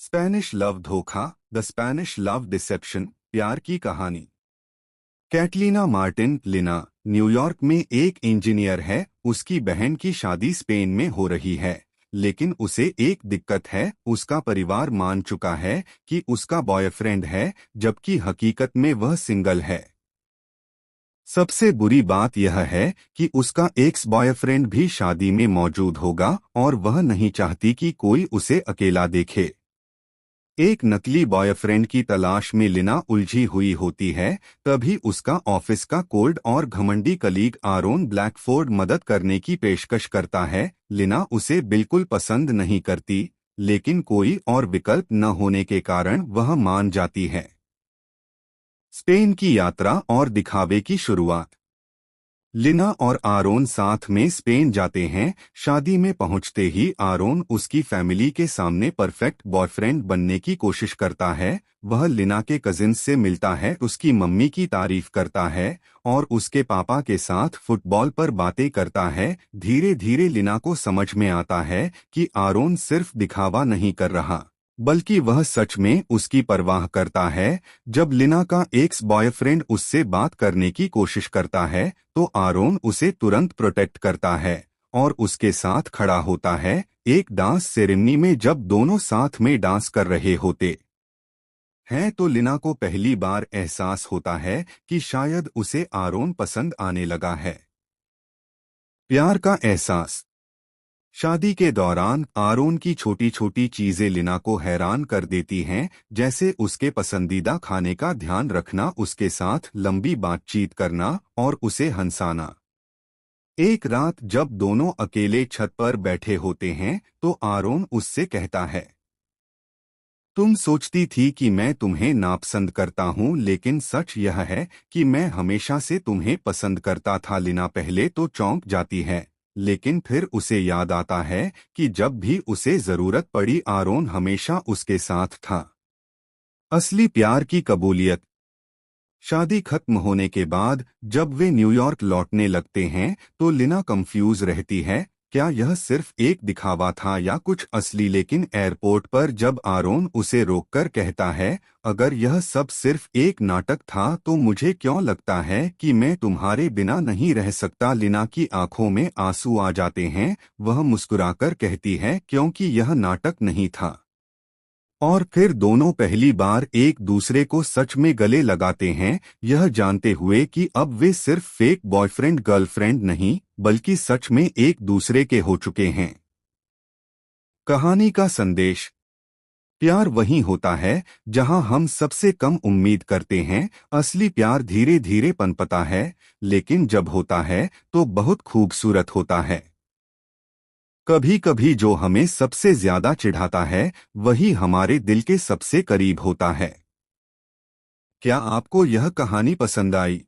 Spanish love धोखा, the Spanish love dissipation, प्यार की कहानी। कैटलीना मार्टिन लिना न्यूयॉर्क में एक इंजीनियर है। उसकी बहन की शादी स्पेन में हो रही है, लेकिन उसे एक दिक्कत है। उसका परिवार मान चुका है कि उसका बॉयफ्रेंड है, जबकि हकीकत में वह सिंगल है। सबसे बुरी बात यह है कि उसका एक्स बॉयफ्रेंड भी शादी में मौजूद होगा और वह नहीं चाहती कि कोई उसे अकेला देखे। एक नकली बॉयफ्रेंड की तलाश में लिना उलझी हुई होती है। तभी उसका ऑफिस का कोल्ड और घमंडी कलीग आरोन ब्लैकफोर्ड मदद करने की पेशकश करता है। लिना उसे बिल्कुल पसंद नहीं करती, लेकिन कोई और विकल्प न होने के कारण वह मान जाती है। स्पेन की यात्रा और दिखावे की शुरुआत। लिना और आरोन साथ में स्पेन जाते हैं। शादी में पहुंचते ही आरोन उसकी फैमिली के सामने परफेक्ट बॉयफ्रेंड बनने की कोशिश करता है। वह लिना के कजिन्स से मिलता है, उसकी मम्मी की तारीफ करता है और उसके पापा के साथ फुटबॉल पर बातें करता है। धीरे धीरे लिना को समझ में आता है कि आरोन सिर्फ दिखावा नहीं कर रहा, बल्कि वह सच में उसकी परवाह करता है। जब लिना का एक्स बॉयफ्रेंड उससे बात करने की कोशिश करता है, तो आरोन उसे तुरंत प्रोटेक्ट करता है और उसके साथ खड़ा होता है। एक डांस सेरेमनी में जब दोनों साथ में डांस कर रहे होते हैं, तो लिना को पहली बार एहसास होता है कि शायद उसे आरोन पसंद आने लगा है। प्यार का एहसास। शादी के दौरान आरोन की छोटी छोटी चीजें लिना को हैरान कर देती हैं, जैसे उसके पसंदीदा खाने का ध्यान रखना, उसके साथ लंबी बातचीत करना और उसे हंसाना। एक रात जब दोनों अकेले छत पर बैठे होते हैं, तो आरोन उससे कहता है, तुम सोचती थी कि मैं तुम्हें नापसंद करता हूँ, लेकिन सच यह है कि मैं हमेशा से तुम्हें पसंद करता था। लिना पहले तो चौंक जाती है, लेकिन फिर उसे याद आता है कि जब भी उसे जरूरत पड़ी आरोन हमेशा उसके साथ था। असली प्यार की कबूलियत। शादी खत्म होने के बाद जब वे न्यूयॉर्क लौटने लगते हैं, तो लिना कंफ्यूज रहती है, क्या यह सिर्फ एक दिखावा था या कुछ असली। लेकिन एयरपोर्ट पर जब आरोन उसे रोककर कहता है, अगर यह सब सिर्फ एक नाटक था तो मुझे क्यों लगता है कि मैं तुम्हारे बिना नहीं रह सकता। लिना की आंखों में आंसू आ जाते हैं। वह मुस्कुराकर कहती है, क्योंकि यह नाटक नहीं था। और फिर दोनों पहली बार एक दूसरे को सच में गले लगाते हैं, यह जानते हुए कि अब वे सिर्फ फेक बॉयफ्रेंड गर्लफ्रेंड नहीं, बल्कि सच में एक दूसरे के हो चुके हैं। कहानी का संदेश। प्यार वहीं होता है जहां हम सबसे कम उम्मीद करते हैं। असली प्यार धीरे धीरे पनपता है, लेकिन जब होता है तो बहुत खूबसूरत होता है। कभी कभी जो हमें सबसे ज्यादा चिढ़ाता है, वही हमारे दिल के सबसे करीब होता है। क्या आपको यह कहानी पसंद आई?